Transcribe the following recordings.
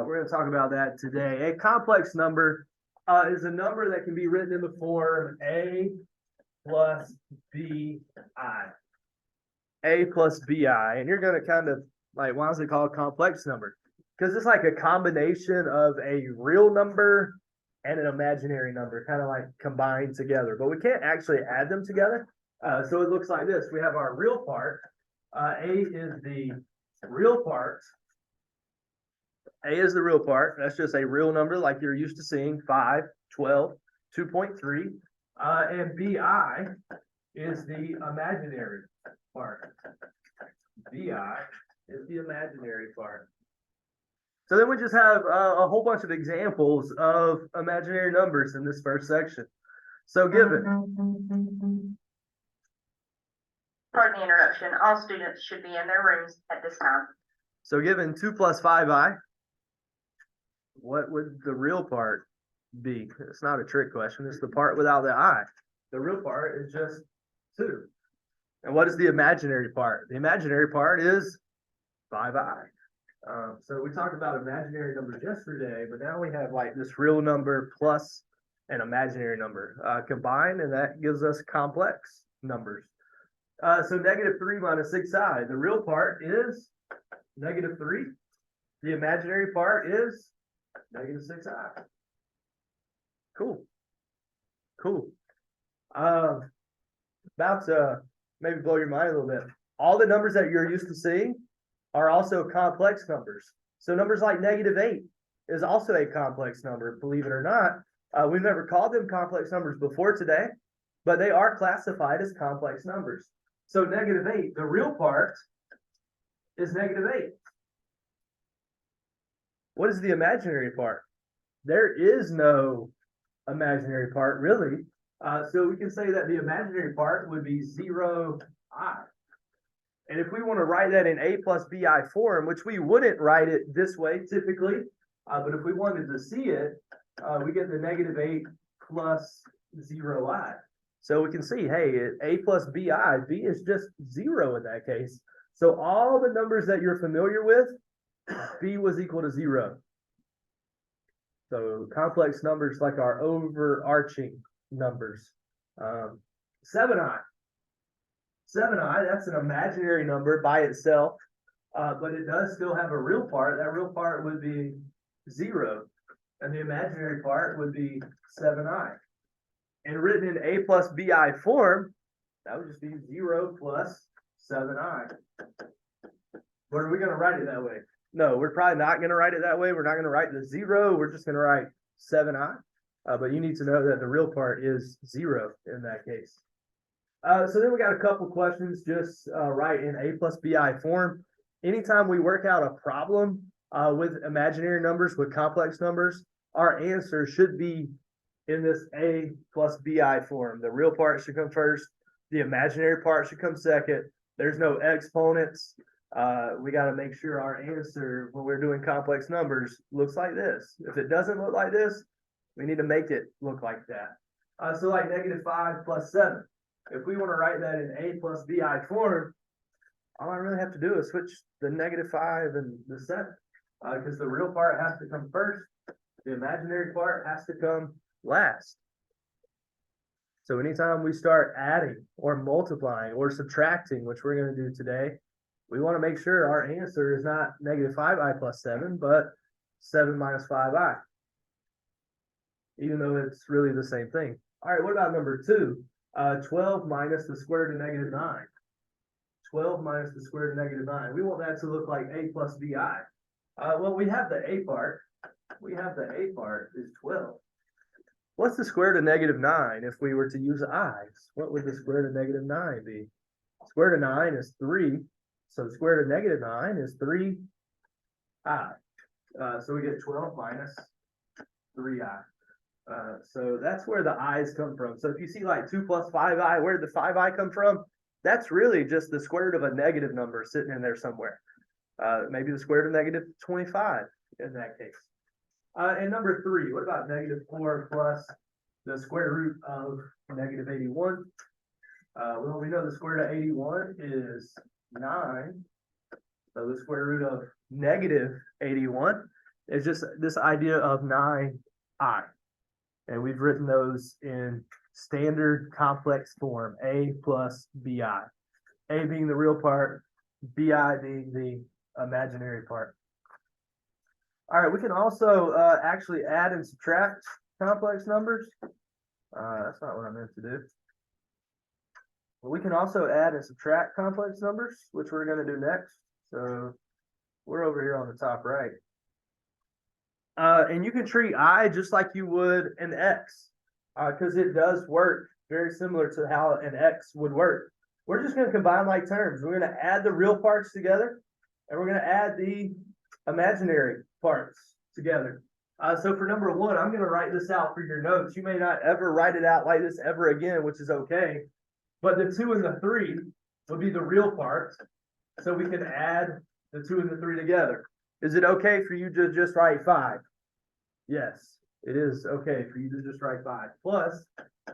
We're going to talk about that today. A complex number is a number that can be written in the form A plus BI. A plus BI. And you're going to kind of like, why is it called a complex number? Because it's like a combination of a real number and an imaginary number, kind of like combined together. But we can't actually add them together. So it looks like this. We have our real part. A is the real part. A is the real part. That's just a real number like you're used to seeing, 5, 12, 2.3. And BI is the imaginary part. BI is the imaginary part. So then we just have a whole bunch of examples of imaginary numbers in this first section. So given. Pardon the interruption. All students should be in their rooms at this time. So given 2 plus 5i, what would the real part be? It's not a trick question. It's the part without the I. The real part is just 2. And what is the imaginary part? The imaginary part is 5i. So we talked about imaginary numbers yesterday, but now we have like this real number plus an imaginary number combined, and that gives us complex numbers. So -3 minus 6i. The real part is -3. The imaginary part is -6i. Cool. Cool. About to maybe blow your mind a little bit. All the numbers that you're used to seeing are also complex numbers. So numbers like -8 is also a complex number, believe it or not. We've never called them complex numbers before today, but they are classified as complex numbers. So -8, the real part is -8. What is the imaginary part? There is no imaginary part, really. So we can say that the imaginary part would be 0i. And if we want to write that in A plus BI form, which we wouldn't write it this way typically, but if we wanted to see it, we get the -8 plus 0i. So we can see, hey, A plus BI, B is just 0 in that case. So all the numbers that you're familiar with, B was equal to 0. So complex numbers like our overarching numbers. 7i. 7i, that's an imaginary number by itself, but it does still have a real part. That real part would be 0, and the imaginary part would be 7i. And written in A plus BI form, that would just be 0 plus 7i. But are we going to write it that way? No, we're probably not going to write it that way. We're not going to write the 0. We're just going to write 7i. But you need to know that the real part is 0 in that case. So then we got a couple questions just write in A plus BI form. Anytime we work out a problem with imaginary numbers, with complex numbers, our answer should be in this A plus BI form. The real part should come first. The imaginary part should come second. There's no exponents. We got to make sure our answer when we're doing complex numbers looks like this. If it doesn't look like this, we need to make it look like that. So like -5 plus 7. If we want to write that in A plus BI form, all I really have to do is switch the -5 and the 7, because the real part has to come first. The imaginary part has to come last. So anytime we start adding or multiplying or subtracting, which we're going to do today, we want to make sure our answer is not -5i plus 7, but 7 minus 5i, even though it's really the same thing. All right, what about number 2? 12 minus the square root of -9. 12 minus the square root of -9. We want that to look like A plus BI. Well, we have the A part. We have the A part is 12. What's the square root of -9 if we were to use i's? What would the square root of -9 be? Square root of 9 is 3. So the square root of -9 is 3i. So we get 12 minus 3i. So that's where the i's come from. So if you see like 2 plus 5i, where did the 5i come from? That's really just the square root of a negative number sitting in there somewhere. Maybe the square root of -25 in that case. And number 3, what about -4 plus the square root of -81? Well, we know the square root of 81 is 9. So the square root of -81 is just this idea of 9i. And we've written those in standard complex form, a plus bi. A being the real part, bi being the imaginary part. All right, we can also actually add and subtract complex numbers. That's not what I meant to do. But we can also add and subtract complex numbers, which we're going to do next. So we're over here on the top right. And you can treat I just like you would an X, because it does work very similar to how an X would work. We're just going to combine like terms. We're going to add the real parts together, and we're going to add the imaginary parts together. So for number one, I'm going to write this out for your notes. You may not ever write it out like this ever again, which is okay. But the 2 and the 3 will be the real parts. So we can add the 2 and the 3 together. Is it okay for you to just write 5? Yes, it is okay for you to just write 5. Plus,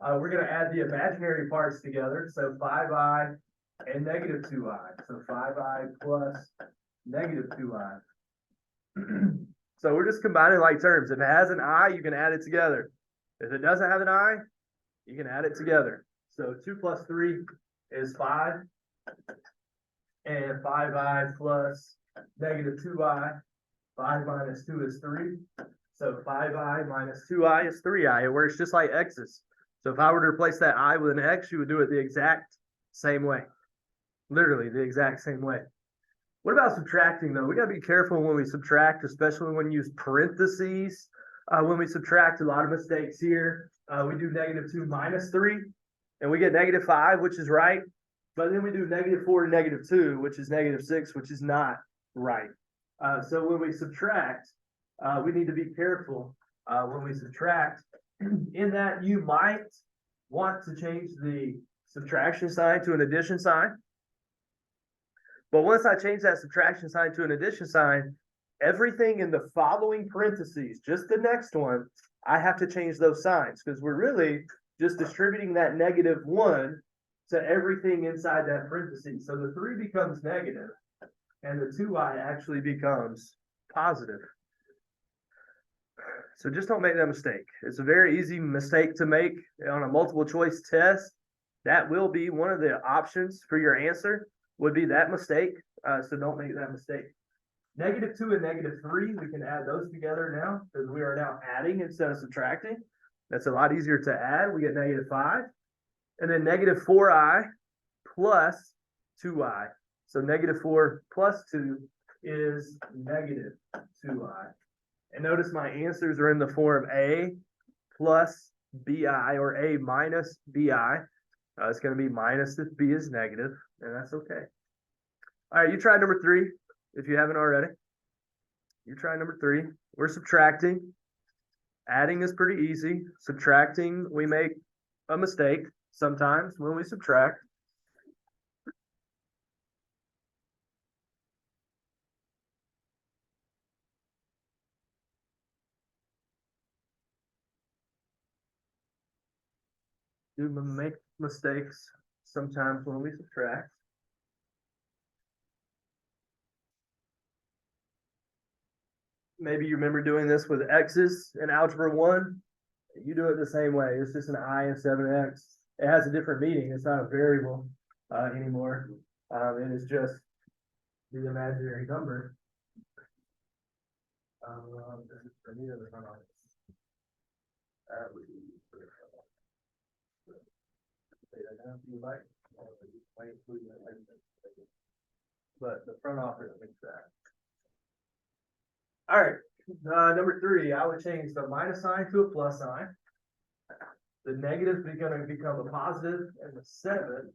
we're going to add the imaginary parts together. So 5i and negative 2i. So 5i plus negative 2i. So we're just combining like terms. If it has an I, you can add it together. If it doesn't have an I, you can add it together. So 2 plus 3 is 5. And 5i plus negative 2i. 5 minus 2 is 3. So 5i minus 2i is 3i. It works just like x's. So if I were to replace that I with an x, you would do it the exact same way. Literally the exact same way. What about subtracting though? We gotta be careful when we subtract, especially when we use parentheses. When we subtract, a lot of mistakes here. We do negative 2 minus 3, and we get negative 5, which is right. But then we do negative 4 to negative 2, which is negative 6, which is not right. So when we subtract, we need to be careful when we subtract, in that you might want to change the subtraction sign to an addition sign. But once I change that subtraction sign to an addition sign, everything in the following parentheses, just the next one, I have to change those signs, because we're really just distributing that negative 1 to everything inside that parenthesis. So the 3 becomes negative, and the 2i actually becomes positive. So just don't make that mistake. It's a very easy mistake to make on a multiple choice test. That will be one of the options for your answer, would be that mistake. So don't make that mistake. Negative 2 and negative 3, we can add those together now, because we are now adding instead of subtracting. That's a lot easier to add. We get negative 5. And then negative 4i plus 2i. So negative 4 plus 2 is negative 2i. And notice my answers are in the form a plus bi, or a minus bi. It's going to be minus if b is negative, and that's okay. All right, you try number 3 if you haven't already. You try number 3. We're subtracting. Adding is pretty easy. Subtracting, we make a mistake sometimes when we subtract. Do make mistakes sometimes when we subtract. Maybe you remember doing this with x's in algebra 1. You do it the same way. It's just an I instead of an x. It has a different meaning. It's not a variable anymore. It is just the imaginary number. But the front office makes that. All right, number 3, I would change the minus sign to a plus sign. The negative is going to become a positive, and the 7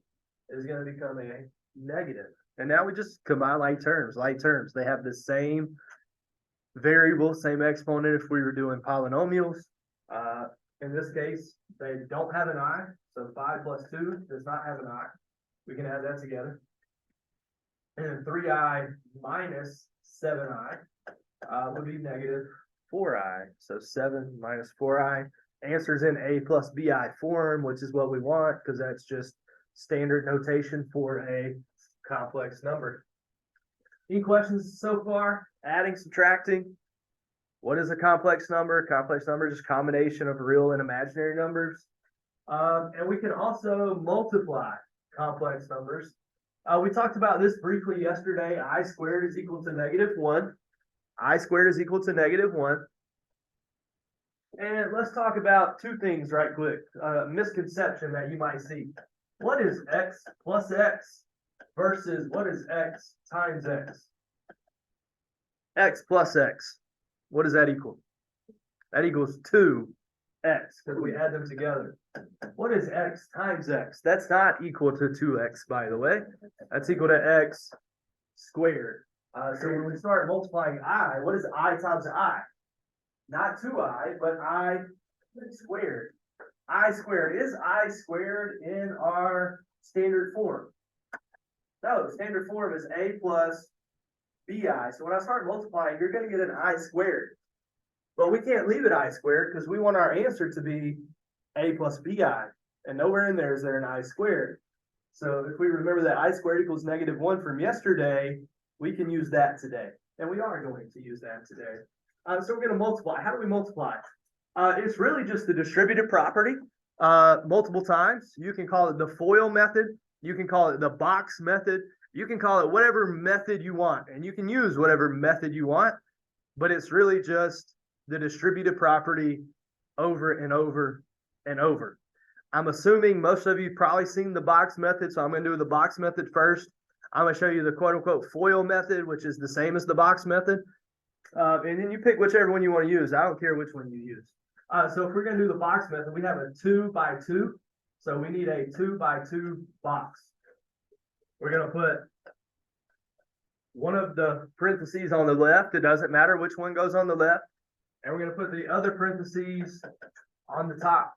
is going to become a negative. And now we just combine like terms. They have the same variable, same exponent if we were doing polynomials. In this case, they don't have an I, so 5 plus 2 does not have an I. We can add that together. And then 3i minus 7i would be negative 4i. So 7 minus 4i. Answers in a plus bi form, which is what we want, because that's just standard notation for a complex number. Any questions so far? Adding, subtracting? What is a complex number? Complex number is just a combination of real and imaginary numbers. And we can also multiply complex numbers. We talked about this briefly yesterday. I squared is equal to -1. I squared is equal to -1. And let's talk about two things right quick. Misconception that you might see. What is x plus x versus what is x times x? X plus x. What does that equal? That equals 2x because we add them together. What is x times x? That's not equal to 2x, by the way. That's equal to x squared. So when we start multiplying I, what is I times I? Not 2i, but I squared. I squared. Is I squared in our standard form? No, standard form is a plus bi. So when I start multiplying, you're going to get an I squared. But we can't leave it I squared because we want our answer to be a plus bi. And nowhere in there is there an I squared. So if we remember that I squared equals -1 from yesterday, we can use that today. And we are going to use that today. So we're going to multiply. How do we multiply? It's really just the distributive property multiple times. You can call it the FOIL method. You can call it the box method. You can call it whatever method you want. And you can use whatever method you want. But it's really just the distributive property over and over and over. I'm assuming most of you probably seen the box method. So I'm going to do the box method first. I'm going to show you the quote unquote FOIL method, which is the same as the box method. And then you pick whichever one you want to use. I don't care which one you use. So if we're going to do the box method, we have a 2 by 2. So we need a 2 by 2 box. We're going to put one of the parentheses on the left. It doesn't matter which one goes on the left. And we're going to put the other parentheses on the top.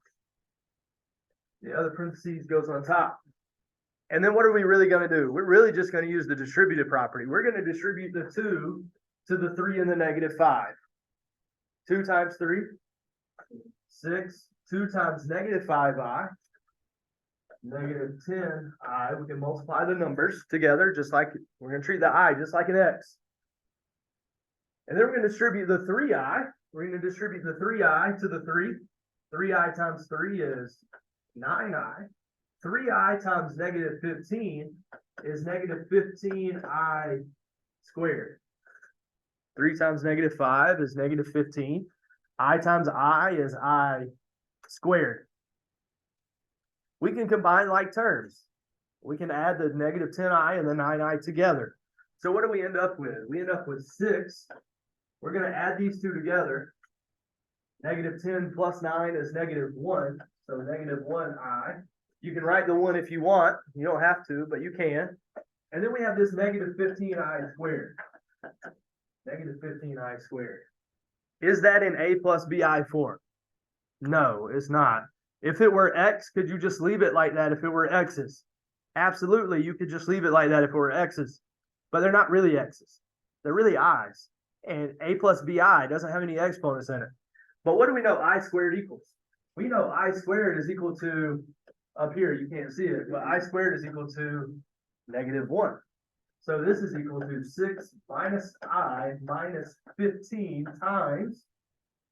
The other parentheses goes on top. And then what are we really going to do? We're really just going to use the distributive property. We're going to distribute the 2 to the 3 and the -5. 2 times 3, 6. 2 times -5i, -10i. We can multiply the numbers together, just like we're going to treat the I just like an x. And then we're going to distribute the 3i. We're going to distribute the 3i to the 3. 3i times 3 is 9i. 3i times -15 is -15i squared. 3 times -5 is -15. I times I is I squared. We can combine like terms. We can add the -10i and the 9i together. So what do we end up with? We end up with 6. We're going to add these two together. -10 plus 9 is -1. So -1i. You can write the 1 if you want. You don't have to, but you can. And then we have this -15i squared. -15i squared. Is that in a plus bi form? No, it's not. If it were x, could you just leave it like that if it were x's? Absolutely, you could just leave it like that if it were x's. But they're not really x's. They're really i's. And a plus bi doesn't have any exponents in it. But what do we know I squared equals? We know I squared is equal to, up here, you can't see it, but I squared is equal to -1. So this is equal to 6 minus I minus 15 times,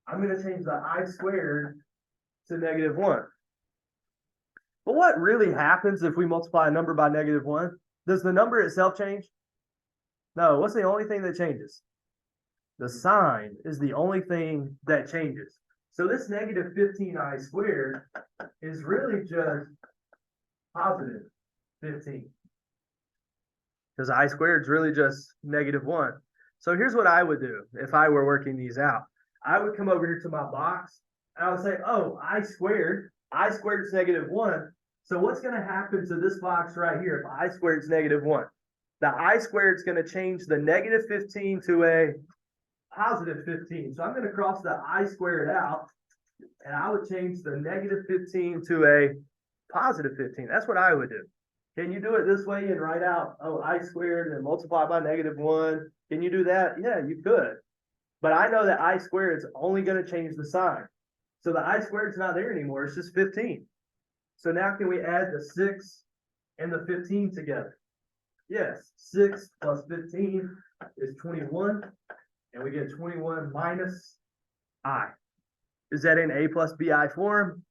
I'm going to change the I squared to -1. But what really happens if we multiply a number by -1? Does the number itself change? No, what's the only thing that changes? The sign is the only thing that changes. So this -15i squared is really just positive 15. Because I squared is really just -1. So here's what I would do if I were working these out. I would come over here to my box, and I would say, oh, I squared is -1. So what's going to happen to this box right here if I squared is -1? The I squared is going to change the -15 to a positive 15. So I'm going to cross the I squared out, and I would change the -15 to a positive 15. That's what I would do. Can you do it this way and write out, oh, I squared and multiply by -1? Can you do that? Yeah, you could. But I know that I squared is only going to change the sign. So the I squared is not there anymore. It's just 15. So now can we add the 6 and the 15 together? Yes, 6 plus 15 is 21. And we get 21 minus I. Is that in A plus BI form?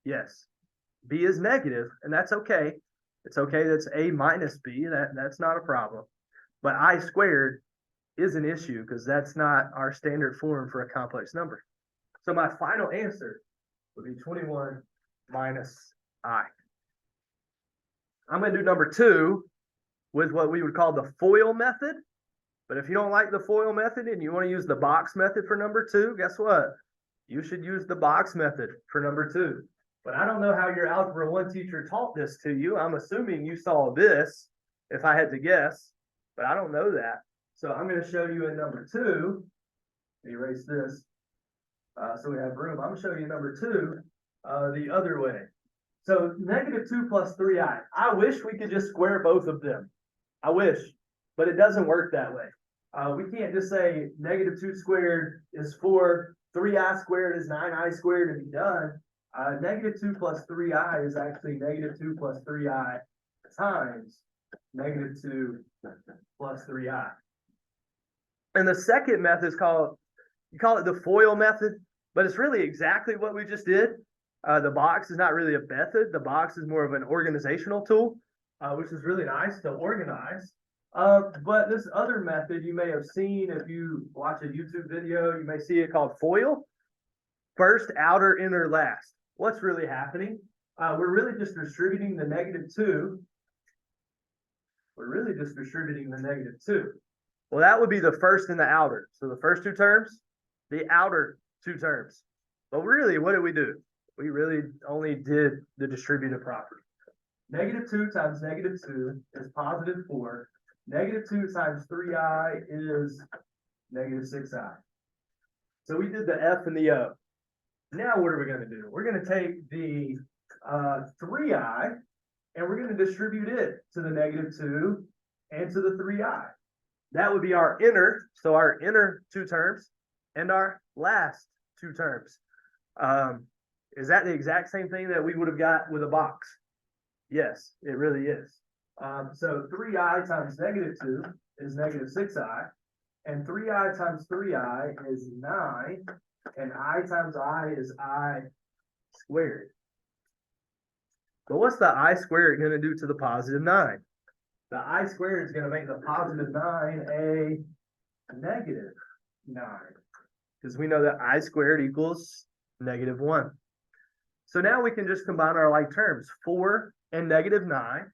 Yes. B is negative, and that's okay. It's okay, that's A minus B, that's not a problem. But I squared is an issue because that's not our standard form for a complex number. So my final answer would be 21 minus I. I'm going to do number 2 with what we would call the FOIL method. But if you don't like the FOIL method and you want to use the box method for number 2, guess what? You should use the box method for number 2. But I don't know how your Algebra 1 teacher taught this to you. I'm assuming you saw this, if I had to guess, but I don't know that. So I'm going to show you in number 2. Erase this. So we have room. I'm going to show you number 2 the other way. So negative 2 plus 3i. I wish we could just square both of them. I wish, but it doesn't work that way. We can't just say negative 2 squared is 4, 3i squared is 9i squared and be done. Negative 2 plus 3i is actually negative 2 plus 3i times negative 2 plus 3i. And the second method is called, you call it the FOIL method, but it's really exactly what we just did. The box is not really a method. The box is more of an organizational tool, which is really nice to organize. But this other method you may have seen if you watch a YouTube video, you may see it called FOIL. First, outer, inner, last. What's really happening? We're really just distributing the negative 2. We're really just distributing the negative 2. Well, that would be the first and the outer. So the first 2 terms, the outer 2 terms. But really, what did we do? We really only did the distributive property. Negative 2 times negative 2 is positive 4. Negative 2 times 3i is negative 6i. So we did the F and the O. Now what are we going to do? We're going to take the 3i and we're going to distribute it to the negative 2 and to the 3i. That would be our inner, so our inner 2 terms and our last 2 terms. Is that the exact same thing that we would have got with a box? Yes, it really is. So 3i times negative 2 is negative 6i, and 3i times 3i is 9, and I times I is I squared. But what's the I squared going to do to the positive 9? The I squared is going to make the positive 9 a negative 9, because we know that I squared equals negative 1. So now we can just combine our like terms. 4 and negative 9.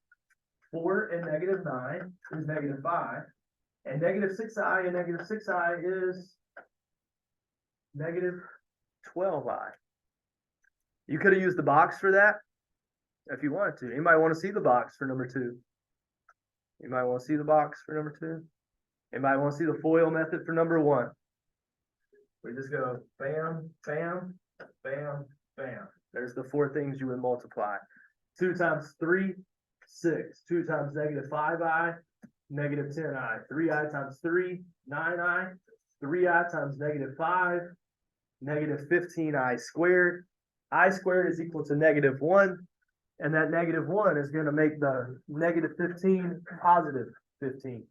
4 and negative 9 is negative 5. And negative 6i and negative 6i is negative 12i. You could have used the box for that if you wanted to. Anybody want to see the box for number 2? Anybody want to see the box for number 2? Anybody want to see the FOIL method for number 1? We just go bam, bam, bam, bam. There's the 4 things you would multiply. 2 times 3, 6. 2 times negative 5i, negative 10i. 3i times 3, 9i. 3i times negative 5, negative 15i squared. I squared is equal to negative 1. And that negative 1 is going to make the negative 15 positive 15.